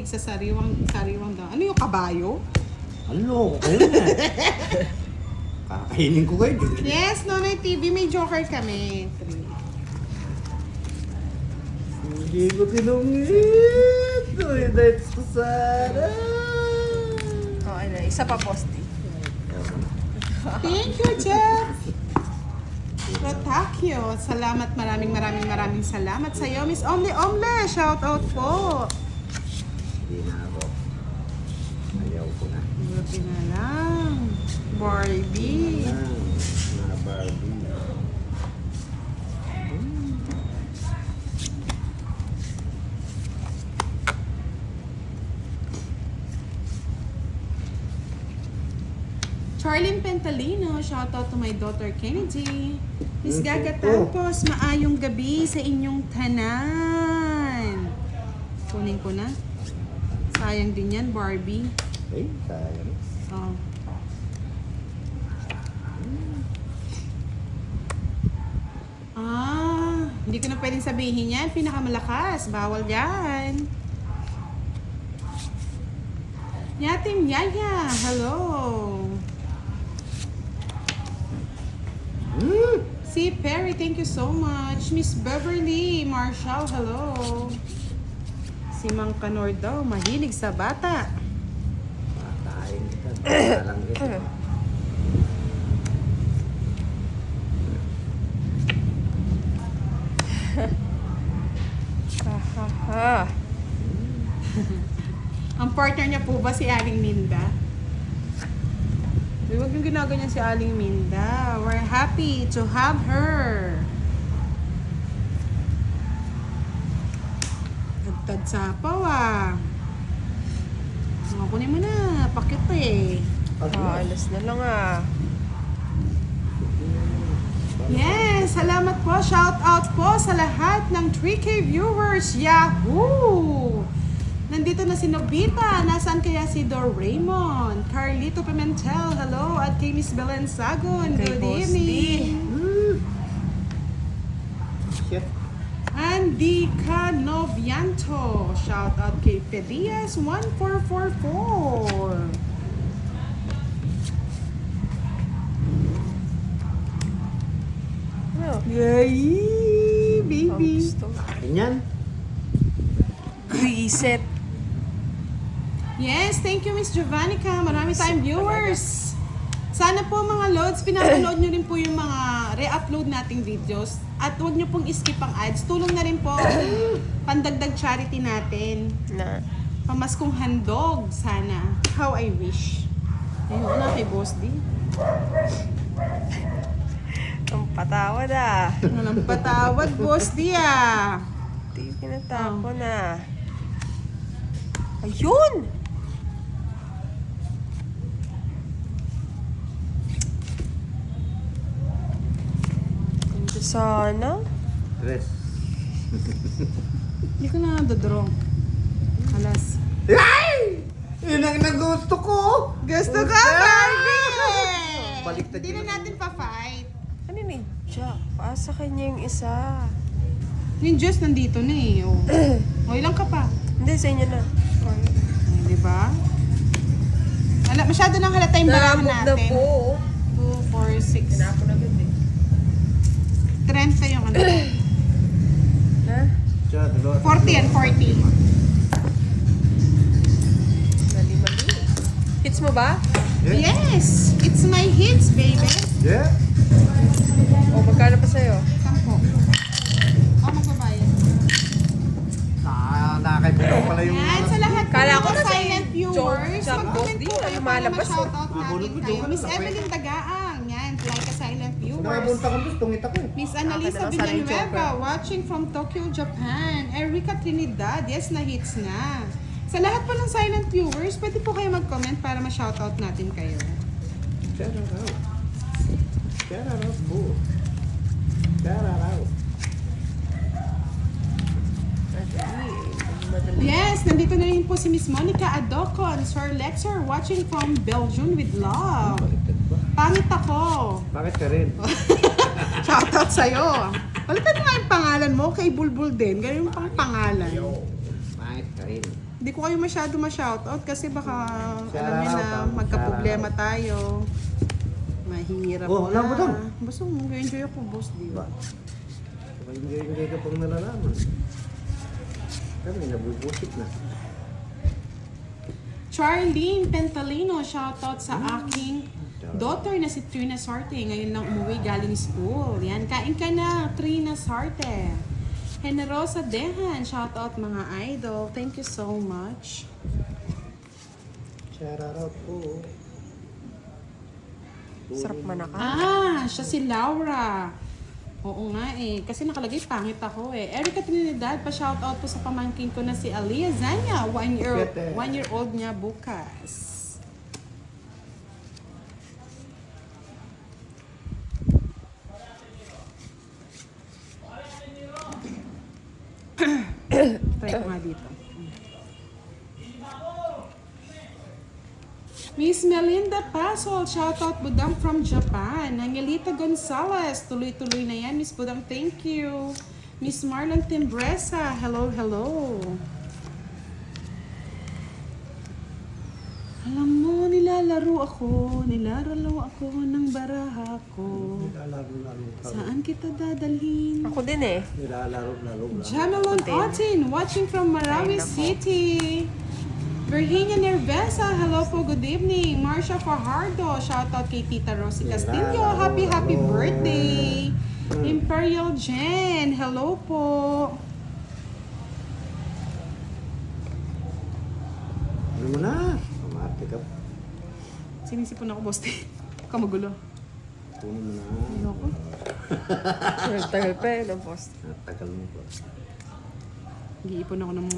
Sa sariwang daw. Ano yung kabayo? Ano? Kayo na. Kakainin ko kayo. Yes, Nonoy TV, may joker kami. 3. Hindi ko tinungit. Uy, that's ko sana. Okay na, isa pa posti. Thank you, Jeff. Rotakyo, salamat, maraming salamat sa iyo, Miss Omle Omle. Shout out po. Hindi na ako. Ayaw ko na. Buti na lang. Barbie. Mga Barbie. Charlene Pentalino, shout out to my daughter Kennedy. Miss Okay Gaga po. Tampos, maayong gabi sa inyong tanan. Kunin ko na. Sayang din yan, Barbie. Ay, sayang. Oh. Hindi ko na pwedeng sabihin yan. Pinakamalakas. Bawal yan. Yatim Yaya, hello. Si Perry, thank you so much. Miss Beverly Marshall, hello. Si Mang Kanor daw, mahilig sa bata. Matayin kita. Parang ito. Ang partner niya po ba si Aling Minda? Huwag yung ginaganyan si Aling Minda. We're happy to have her. Tagtad sapaw ah. Kunin mo na. Pakit eh. Alas na lang ah. Yes, salamat po. Shout out po sa lahat ng 3K viewers. Yahoo! Nandito na si Nobita. Nasaan kaya si Dor Raymond? Carlito Pimentel, hello. At kay Miss Belen Sagon, Kay good Boss evening. Shit. Andy Canovianto. Shout out kay Pedias 1444. Ano? Yay, baby. Gusto. Akin yan. Reset. Yes, thank you Miss Jovannica. Marami tayong viewers. Sana po mga loads, pinapanood nyo rin po yung mga re-upload nating videos. At huwag nyo pong skip ang ads. Tulong na rin po. Pandagdag charity natin. Na. Pamaskong handog, sana. How I wish. Ayun na kay Boss D. Ang patawad ah. Walang patawad, Boss D ah. Di pinatapon na. Ayun! Ganda sana. Tres. Hindi ko na dodraw. Alas. Ay! Yun ang nagusto ko! Gusto ka, Barbie! Baliktad Hindi yun. na natin pa-fight. Ano ni Jack? Paasa kanya yung isa. Yung Diyos nandito na eh. Oh. Okay lang ka pa. Hindi, sa inyo na. Ay, di ba? Masyado nang halata yung barahan Naramog na natin. po. 2, 4, 6. Tinapon agad eh. 30 yung ano. Na? Siya, dalawa. 40 and 40. Mali-mali. Hits mo ba? Yeah. Yes! It's my hits, baby. Yeah. O, magkano pa sa'yo? 10. Oh, magbabayad. Nakakaipuno pala yung... Yan, sa lahat Kala po ko ng kasi silent viewers, Jack mag-comment Boss po D, kayo para lumalabas eh. ma-shoutout Nabulot natin ko kayo. doon, Miss napay- Evelyn Dagaang, yan, like a silent viewers. Nakabunta ko doon, tungit ako eh. Miss Annalisa Akin na lang, sana yung Villanueva, joker. watching from Tokyo, Japan. Erica Trinidad, yes, na-hits na. Sa lahat po ng silent viewers, pwede po kayo mag-comment para ma-shoutout natin kayo. Shout out. Shout out po. Shout out. Madali. Yes, nandito na rin po si Miss Monica Adocon, Sir Lexer, watching from Belgium with love. Baliktad ba? Pangit ako. Bakit ka rin? Shoutout sa'yo. Palitan mo nga yung pangalan mo, kay Bulbul din. Ganun yung pang pangalan. Bakit ka rin? Hindi ko kayo masyado ma-shoutout kasi baka alam niyo na Shoutout. magka-problema tayo. Mahirap Oh, na. alam mo to. Basta mag-enjoy ako, boss, di ba? Ba? Hindi ka pang nalalaman. Kami, nabubusit na. Charlene Pentalino, shoutout sa aking daughter na si Trina Sarte. Ngayon lang umuwi galing school. Yan, kain ka na, Trina Sarte. Generosa Dehan, shoutout mga idol. Thank you so much. Shout out po. Sarap manaka. Siya si Laura. Oo nga eh. Kasi nakalagay pangit ako eh. Erica Trinidad, pa-shoutout po sa pamangkin ko na si Alia Zanya. 1-year-old niya bukas. Try ko nga dito. Miss Melinda Pasol, shoutout Budang from Japan. Angelita Gonzalez, tuloy-tuloy na yan. Miss Budang, thank you. Miss Marlon Timbresa, hello, hello. Alam mo, nilalaro ako ng baraha ko. Nilalaro-laro ka. Saan kita dadalhin? Ako din eh. Nilalaro-laro lang. Jamelon Otin, watching from Marawi Ay, nako. City. Virginia Nervesa, hello po, good evening. Marcia Fajardo, shoutout kay Tita Rosie Castillo. Happy birthday. Imperial Jen, hello po. Ano mo na? Mamarte ka. Sinisipon ako, boss. Kamagulo. Puno mo na. Ayoko. Tagal pa eh ng post. Tagal mo pa. Nag-iipon ako ng...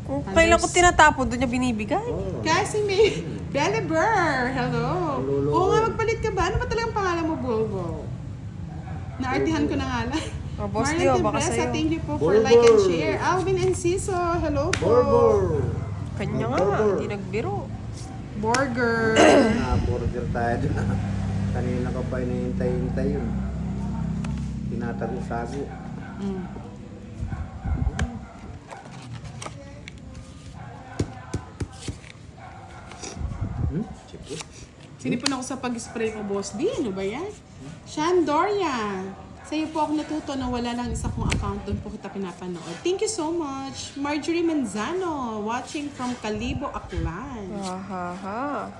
Kung kailan ko tinatapon, doon niya binibigay. Oh. Kasi may Bella Burr, hello. Lolo. Oo nga, magpalit ka ba? Ano ba talagang pangalan mo, Bulbo? Naartihan ko na nga lang. Oh, boss Marlon Leo, baka Timbresa, sa'yo. thank you po for Borbor. like and share. Alvin Enciso, hello po. Borbor! Kanya nga, Burger. hindi nagbiro. Burger. Burger tayo dun. Kanina ka pa hinihintay-hintay yun. Tinatago-tago. Mm. Sige. Sinipon ako sa pag-spray ko, boss. Di, ano ba yan? Shan Doria. Sa iyo po ako natuto na wala lang isa kong account. Doon po kita pinapanood. Thank you so much. Marjorie Manzano, watching from Calibo, Aklan. Ha.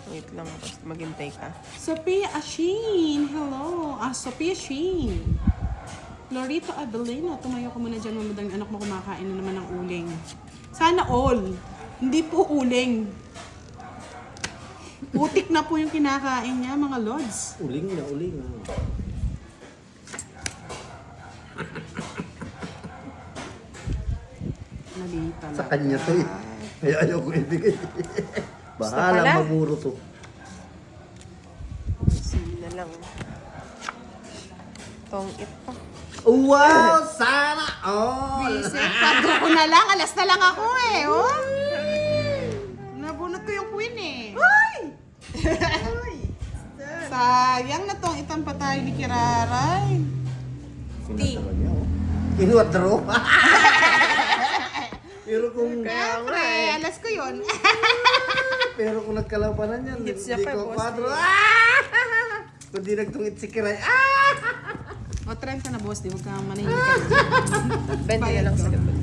Wait lang, boss. Maghintay ka. Sophia Ashin, hello. Sophia Ashin. Lorito Adelino, tumayo ko muna dyan. Mamadang anak mo kumakain na naman ng uling. Sana all. Hindi po uling. Putik na po yung kinakain niya, mga lods. Uling na, uling. Mali talaga. Sa kanya to eh. Kaya ayaw ko ibigay. pala. Bahala maguro to. Sige na lang. Tong it pa. Wow! Sana all! Visit, pagdo ko na lang. Alas na lang ako eh. Oh. Nabunot ko yung queen eh. Uy! Sayang na tong itampa tayo ni Kiraray. Pinatawa niya oh. Kinuwadro. Pero kung Siyempre, alas ko yun. pero kung nagkalabanan yan, Hits niya hindi kay ko boss kwadro. eh. Kung di nagtungit si Kiray. O, trend ka na, boss. Di huwag kang manahimik ka. 20 na lang sa likod.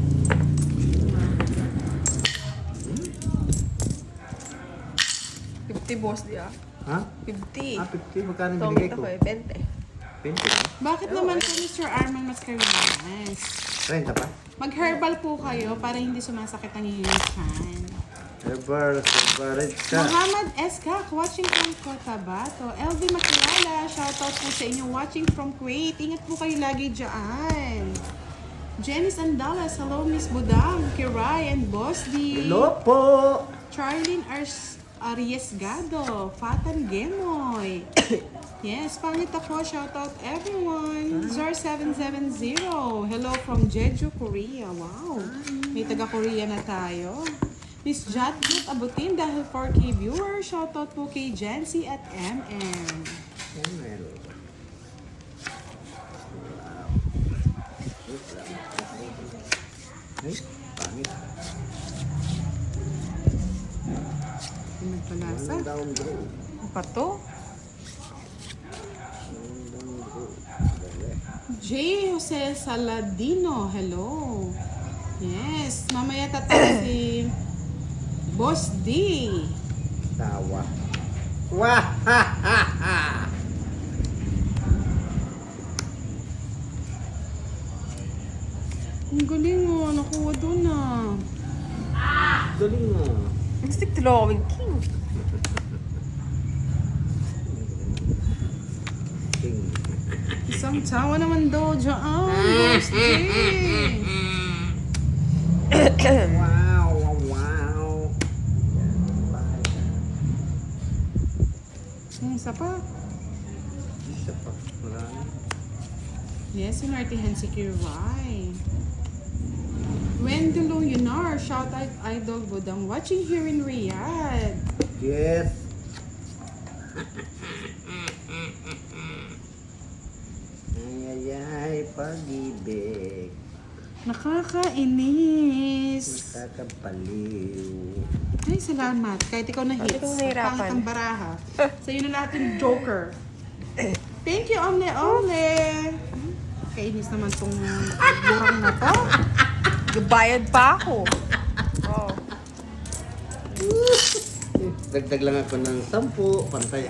$50 boss di ah. Ha? 50. 50. Magkano Tong binigay it ko? ako eh, 20. 20. Bakit naman po, Mr. Arman Mascarenas? 30 pa? Mag-herbal po kayo para hindi sumasakit ang inyong chan. Ever, ka. Muhammad Eskak, watching from Cotabato. LV Makilala, shoutout po sa inyo watching from Kuwait. Ingat po kayo lagi dyan. Janice Andalas, hello Miss Budang, Kiray, and Boss D. Hello po! Charlene Ariesgado, Fatan Gemoy. Yes, pangit ako. Shoutout everyone. Zor770. Hello from Jeju, Korea. Wow. May taga-Korea na tayo. Miss Jatgut Abutin dahil 4K viewer. Shoutout po kay Jancy at MM. Ay, pangit. Pinagpalasa. Down bro. Ano pa to? Down bro. Dali. J. Jose Saladino, hello. Yes, mamaya tatawag si Boss D. Tawa. Wah! Ha ha ha! Ang galing mo, nakuha doon ah. Galing nga. Stick to Lowing King. King. Isang tawa naman daw dyan, Boss D. Wow! Wow! Wow! Isa pa. Isa pa. Wala na. Yes, sinartihan si Kiray. Wendelo Yunar, shout out Idol Budang, watching here in Riyadh. Yes. Ay, ay, ay, pag-ibig. Nakakainis. Nakakapaliw. Ay, salamat. Kahit ikaw na hits. ikaw nahirapan. Pangit ang baraha. Sa'yo na lahat yung joker. Thank you, Omne Omne. Kainis naman tong burang na to. Bayad pa ako. Oh. Dagdag lang ako ng 10, pantay.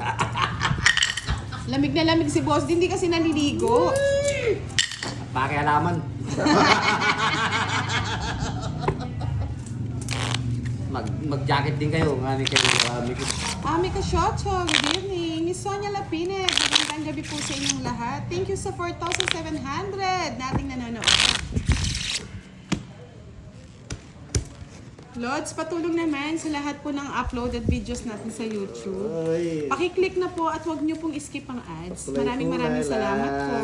Lamig na lamig si Boss. Hindi kasi naliligo. Pakialaman. Mag-jacket din kayo. Ngani kayo. Mika Shocho, good evening. Miss Sonia Lapined, magandang gabi po sa inyong lahat. Thank you sa 4,700 nating nanonood. Lods, patulong naman sa lahat po ng uploaded videos natin sa YouTube. Oy. Pakiclick na po at huwag niyo pong skip ang ads. Maraming salamat po.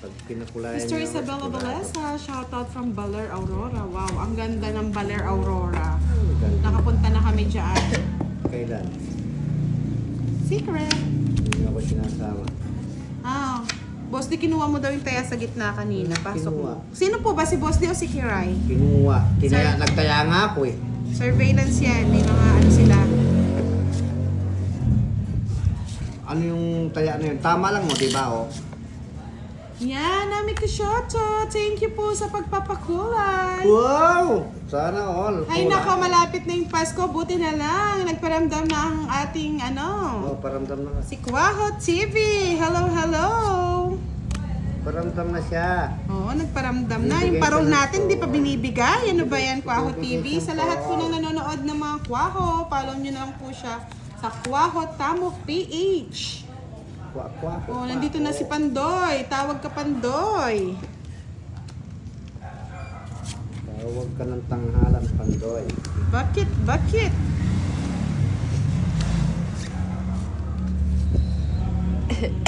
Pag pinakulayan Mr. niya, Isabella wala. Balesa, shoutout from Baler Aurora. Wow, ang ganda ng Baler Aurora. Ganda. Nakapunta na kami dyan. Kailan? Secret. Hindi ako sinasama. Ah, Boss D, kinuha mo daw yung taya sa gitna kanina. Pasok Kinuha. mo. Sino po ba? Si Boss D o si Kiray? Kinuha. Sir? Nagtaya nga ako eh. Surveillance yan. May mga ano sila. Ano yung taya na yun? Tama lang mo, di ba? Oh? Yan, Nami Kishoto. Thank you po sa pagpapakulay. Wow! Sana all. Ay nako, malapit na yung Pasko. Buti na lang. Nagparamdam na ang ating Oh, paramdam na. si Kwaho TV. Hello, hello. Paramdam na siya. Oo, nagparamdam na. Yung Binibigay parol ka na natin, po. di pa binibigay. Ano ba yan, Kwaho TV? Binibigay Sa ka lahat po po. ng nanonood ng mga Kwaho, follow nyo na lang po siya sa Kwaho Tamok PH. Kwa. Oh, nandito na si Pandoy. Tawag ka, Pandoy. Tawag ka ng tanghalan, Pandoy. Bakit? Bakit?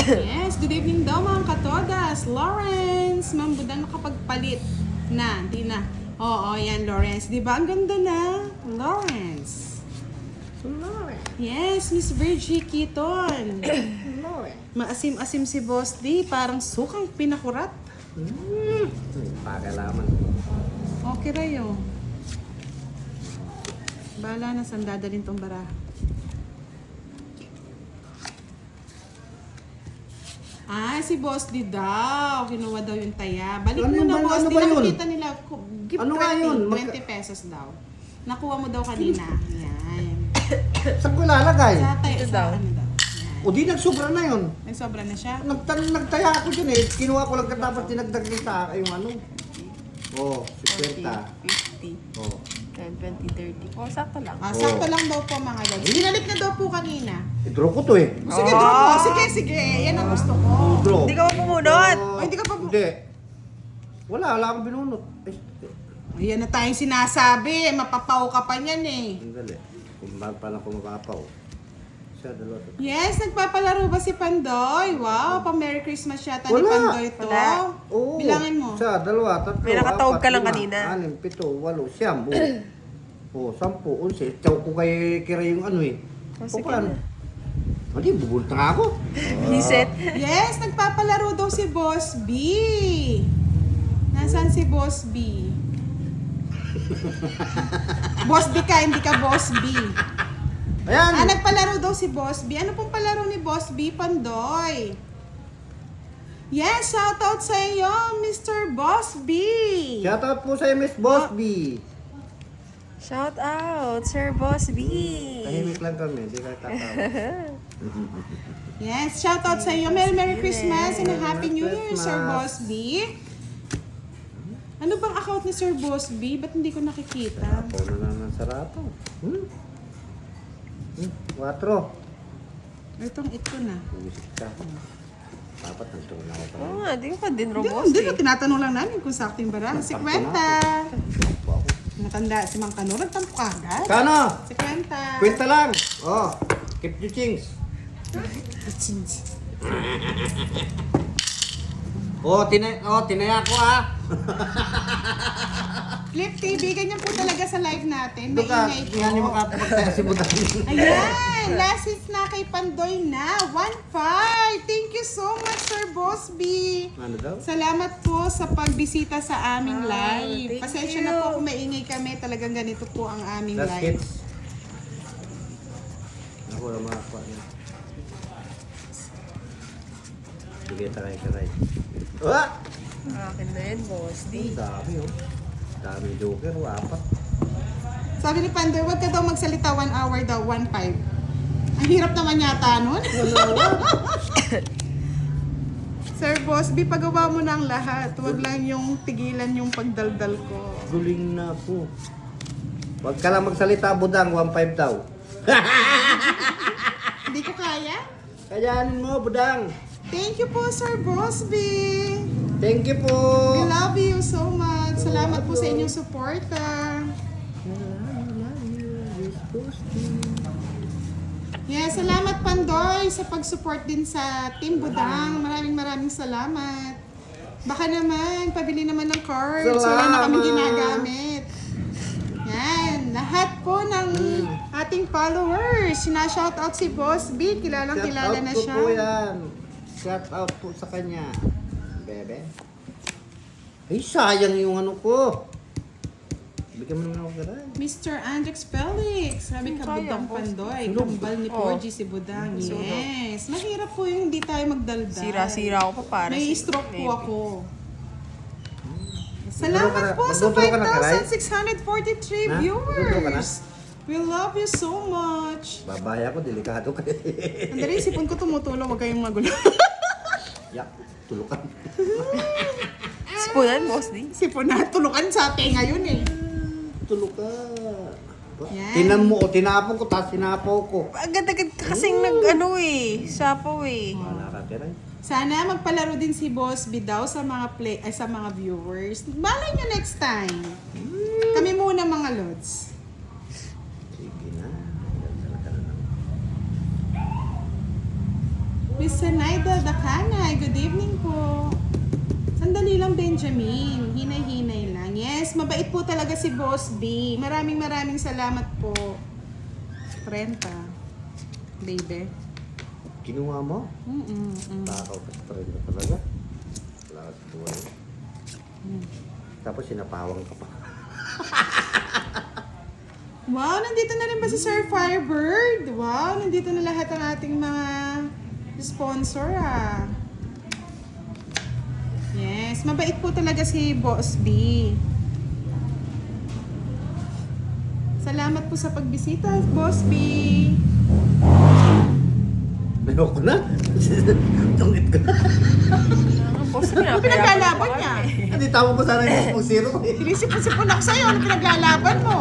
Yes, good evening daw mga katodas. Lawrence, Ma'am Budang nakapagpalit na. Di na. Oo, yan Lawrence. Di ba? Ang ganda na. Lawrence. Yes, Miss Virgie Keaton. Maasim-asim si Boss D. Parang sukang pinakurat. Pakialaman. Okay rayo. Bahala na saan dadalhin tong baraha. Si Boss D daw. Kinuha daw yung taya. Balik Ano mo yun na, ba? Boss Ano D. ba yun? Nakikita nila. Gift Ano nga yun? 20 pesos daw. Nakuha mo daw kanina. Yan. Saan ko ilalagay? Sa tayo, Ito sa daw. ano daw. Yan. O di nagsobra na yun. Nagsobra na siya. Nagtaya ako dyan eh. Kinuha ko lang katapos dinagdag niya sa akin yung ano. Oh, 50. 50, Oh. 10, 20, 30. Oh, sakto lang. Sakto lang daw po mga lods. Binalik na daw po kanina. I-draw ko to eh. Sige, draw mo. Sige, sige. Yan ang gusto ko. Draw. Hindi ka pa pumunot. Oh, Ay, hindi ka pa bu- Hindi. Wala akong binunot. Ay, Ayan na tayong sinasabi. Mapapaw ka pa niyan eh. sandali. Kung ba pala ko mapapaw. Siya, dalawa. Yes, nagpapalaro ba si Pandoy? Wow, pa Merry Christmas yata ni Wala. Pandoy to. Wala. Oo. Bilangin mo. Siya, dalawa, tatlo, May nakatawag ka lang 4, 5, kanina. 6, 7, 8, 9, 10. Oh, 10, 11. Tiyaw ko kay Kira yung ano eh. Oh, sige paano? na. Hindi, bubulta nga ako. Reset. Yes, nagpapalaro daw si Boss B. Nasaan si Boss B? Boss B ka, hindi ka Boss B. Ayan! Nagpalaro daw si Boss B. Ano pong palaro ni Boss B, Pandoy? Yes, shoutout sa iyo, Mr. Boss B. Shoutout po sa'yo, Miss Boss B. Shout out, Sir Boss B. Tahimik lang kami, hindi ka tatawa. Yes, shoutout sa iyo. Merry Christmas and a Happy New Year, Sir Christmas. Boss B. Ano bang account ni Sir Boss B? Ba't hindi ko nakikita? Ako na lang ng sarado. 4. Itong ito na. Uwisip ka. Dapat nandito na ako. Oo nga, di ka din Hindi, robos hindi eh. na tinatanong lang namin kung sakto yung barang. Si Kwenta. Matanda si Mang Kano. Nagtampo ka agad? Kano? Si Kwenta. Kwenta lang. Oh, keep the chings. Tinaya ko ah. Flip TV, ganyan po talaga sa live natin. Ito ka, Maingay nga ni po. makapagtaya si Budan. Ayan, last hits na kay Pandoy na. 1-5. Thank you so much, Sir Boss B. Ano daw? Salamat po sa pagbisita sa aming Ah, live. thank Pasensya you. na po kung maingay kami. Talagang ganito po ang aming Last live. hits. Ako na makakuha niya. Sige, taray. Ah! Akin na yun, Boss D. Ang dami oh. Dami joker, 4. Sabi ni Pandoy, huwag ka daw magsalita 1 hour daw, 1-5. Ang hirap naman yata nun. Sir Boss B, pagawa mo na ang lahat. Huwag lang yung tigilan yung pagdaldal ko. Guling na po. Huwag ka lang magsalita, Budang, 1.5 daw. Hindi ko kaya. Kayanin mo, Budang. Thank you po, Sir Boss B. Thank you po. We love you so much. Salamat po sa inyong suporta. Yes, salamat Pandoy sa pag-support din sa Team Budang. Maraming salamat. Baka naman, pabili naman ng cards. Wala na kami Salamat. ginagamit. Yan, lahat po ng ating followers. Sina-shoutout si Boss B. Kilalang kilala na siya. Shout out po yan. Shout out po sa kanya. Bebe. Ay, sayang yung ano ko. Bigyan mo naman ako garay. Mr. Andrex Felix, sabi ka Kaya, Budang boss. Pandoy, Sunog. kambal ni Oh. Porgy si Budang. Yes, mahirap po yung hindi tayo magdaldal. Sira-sira ako pa para May si stroke po Baby. ako. Salamat po sa Magdudulo ka na, Karay? 5,643 Ha? Magdudulo ka na? viewers. We love you so much. Babaya ko, delikado ka. Andali, sipon ko tumutulong, huwag kayong magulo. Yak, tulukan. Spunan, Boss D. Sipon na, tulukan sa tenga yun eh. Tulukan. Yan. Tinan mo ko, tinapon ko, tapos sinapaw ko. Agad-agad ka kasing nag-ano eh. Sapaw eh. Wala ka, Kiray. Sana magpalaro din si Boss B daw sa mga sa mga viewers. Malay nyo next time. Kami muna mga lods. Sige na. Dala ka na naman. Miss Sanaida Dakanay, good evening po. Sandali lang Benjamin, hinay-hinay lang. Yes, mabait po talaga si Boss B. Maraming salamat po. 30. Baby. Kinuha mo? Mm. Takaw ka sa rin na talaga. Wala ka sa buhay. Tapos sinapawang ka pa. Wow, nandito na rin ba si Sir Firebird? Wow, nandito na lahat ang ating mga sponsor ah. Yes, mabait po talaga si Boss B. Salamat po sa pagbisita, Boss B. Ayoko na. Tungit ko na. Boss D, Ano pinaglalaban niya? Hindi tawag ko sana yung pong zero. Sinisipon ako sa'yo. Ano pinaglalaban mo?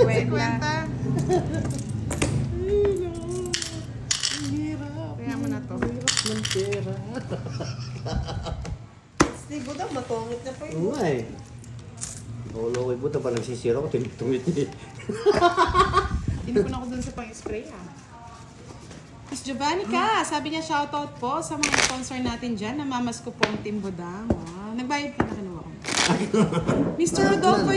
Si Kwenta. Kaya mo na to. Ng pera. Steve, daw matungit na pa yun. Oo nga eh. Lolo ko ibuta pa nagsisiro ko, tinitungit niya. Tinipon ako dun sa pang-spray ah. Miss Giovanni ka, sabi niya shoutout po sa mga sponsor natin dyan. Namamas ko po ang Team Budang. Wow. Nagbayad ka na kinuha ko. Mr. Rodolfo